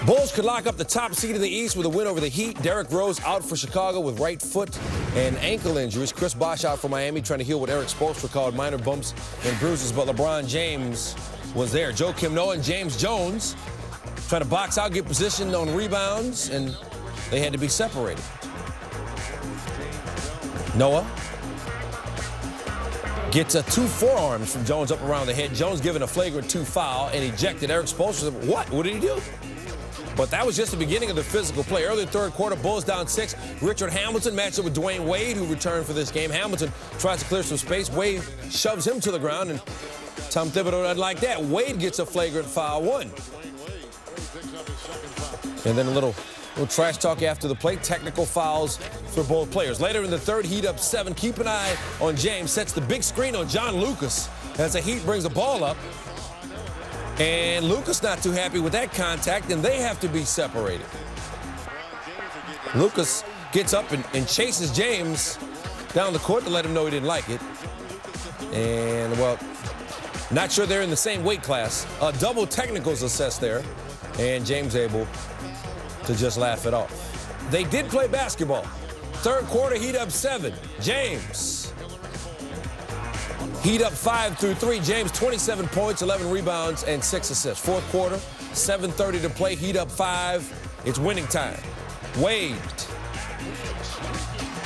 Bulls could lock up the top seed in the East with a win over the Heat. Derrick Rose out for Chicago with right foot and ankle injuries. Chris Bosh out for Miami, trying to heal what Eric Spoelstra called minor bumps and bruises, but LeBron James was there. Joakim Noah and James Jones trying to box out, get position on rebounds, and they had to be separated. Noah gets two forearms from Jones up around the head. Jones given a flagrant 2 foul and ejected. Eric Spoelstra said, what did he do? But that was just the beginning of the physical play. Early third quarter, Bulls down 6. Richard Hamilton matched up with Dwayne Wade, who returned for this game. Hamilton tries to clear some space. Wade shoves him to the ground, and Tom Thibodeau doesn't like that. Wade gets a flagrant foul, 1. And then a little trash talk after the play. Technical fouls for both players. Later in the third, Heat up 7. Keep an eye on James. Sets the big screen on John Lucas as the Heat brings the ball up. And Lucas not too happy with that contact, and they have to be separated. Lucas gets up and chases James down the court to let him know he didn't like it. And, well, not sure they're in the same weight class. Double technicals assessed there, and James able to just laugh it off. They did play basketball. Third quarter, Heat up 7. James. Heat up 5 through 3. James, 27 points, 11 rebounds, and 6 assists. Fourth quarter, 7:30 to play. Heat up 5. It's winning time. Wade.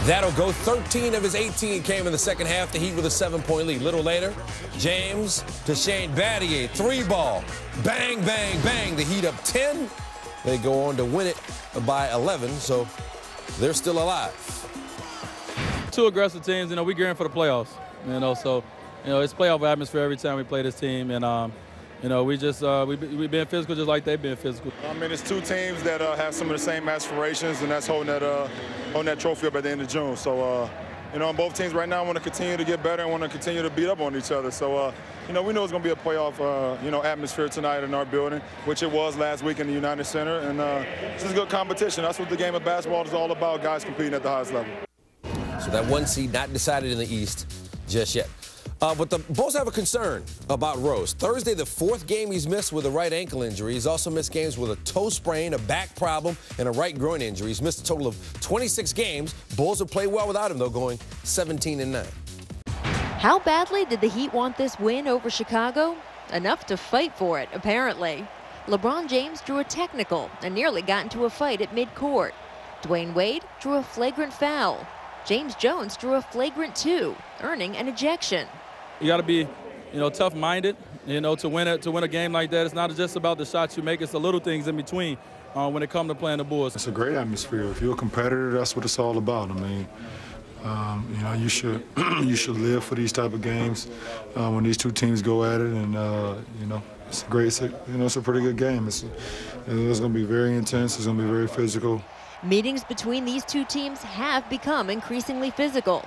That'll go. 13 of his 18 came in the second half. The Heat with a 7-point lead. Little later, James to Shane Battier. 3-ball. Bang, bang, bang. The Heat up 10. They go on to win it by 11, so they're still alive. Two aggressive teams. We gearing for the playoffs. So it's playoff atmosphere every time we play this team, and we've been physical just like they've been physical. I mean, it's two teams that have some of the same aspirations, and that's holding that trophy up at the end of June. So, both teams right now want to continue to get better and want to continue to beat up on each other. So, we know it's going to be a playoff, atmosphere tonight in our building, which it was last week in the United Center, and this is good competition. That's what the game of basketball is all about, guys competing at the highest level. So that 1 seed not decided in the East just yet. But the Bulls have a concern about Rose. Thursday, the 4th game he's missed with a right ankle injury. He's also missed games with a toe sprain, a back problem, and a right groin injury. He's missed a total of 26 games. Bulls have played well without him, though, going 17-9. How badly did the Heat want this win over Chicago? Enough to fight for it, apparently. LeBron James drew a technical and nearly got into a fight at midcourt. Dwayne Wade drew a flagrant foul. James Jones drew a flagrant 2, earning an ejection. You got to be, tough-minded, to win a game like that. It's not just about the shots you make. It's the little things in between when it comes to playing the Bulls. It's a great atmosphere. If you're a competitor, that's what it's all about. I mean, you should you live for these type of games when these two teams go at it, and it's a great, it's a pretty good game. It's going to be very intense. It's going to be very physical. Meetings between these two teams have become increasingly physical.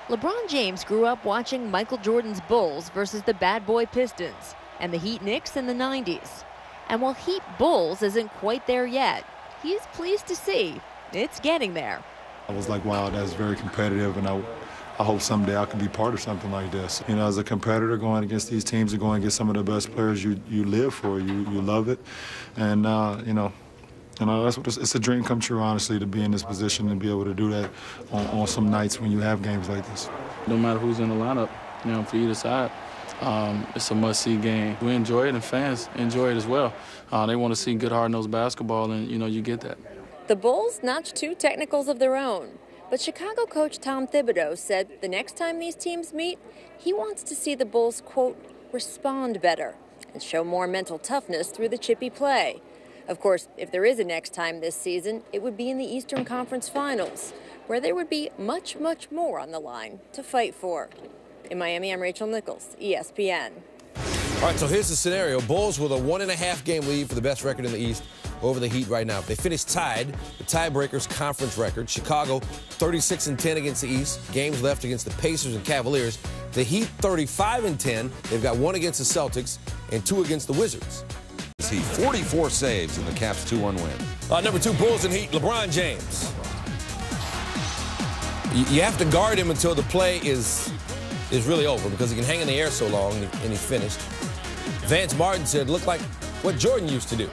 LeBron James grew up watching Michael Jordan's Bulls versus the Bad Boy Pistons and the Heat Knicks in the 90s. And while Heat Bulls isn't quite there yet, he's pleased to see it's getting there. I was like, wow, that's very competitive, and I hope someday I can be part of something like this. As a competitor going against these teams and going against some of the best players you live for, you love it. And, that's what it's a dream come true, honestly, to be in this position and be able to do that on some nights when you have games like this. No matter who's in the lineup, for either side, it's a must-see game. We enjoy it, and fans enjoy it as well. They want to see good, hard-nosed basketball, and, you get that. The Bulls notched 2 technicals of their own, but Chicago coach Tom Thibodeau said the next time these teams meet, he wants to see the Bulls, quote, respond better and show more mental toughness through the chippy play. Of course, if there is a next time this season, it would be in the Eastern Conference Finals, where there would be much, much more on the line to fight for. In Miami, I'm Rachel Nichols, ESPN. All right, so here's the scenario. Bulls with a 1.5-game lead for the best record in the East over the Heat right now. If they finish tied, the tiebreaker's conference record. Chicago 36-10 against the East. Games left against the Pacers and Cavaliers. The Heat 35-10. They've got 1 against the Celtics and 2 against the Wizards. He 44 saves in the Caps' 2-1 win. Number 2, Bulls and Heat, LeBron James. You have to guard him until the play is really over because he can hang in the air so long and he's finished. Vance Martin said, look like what Jordan used to do.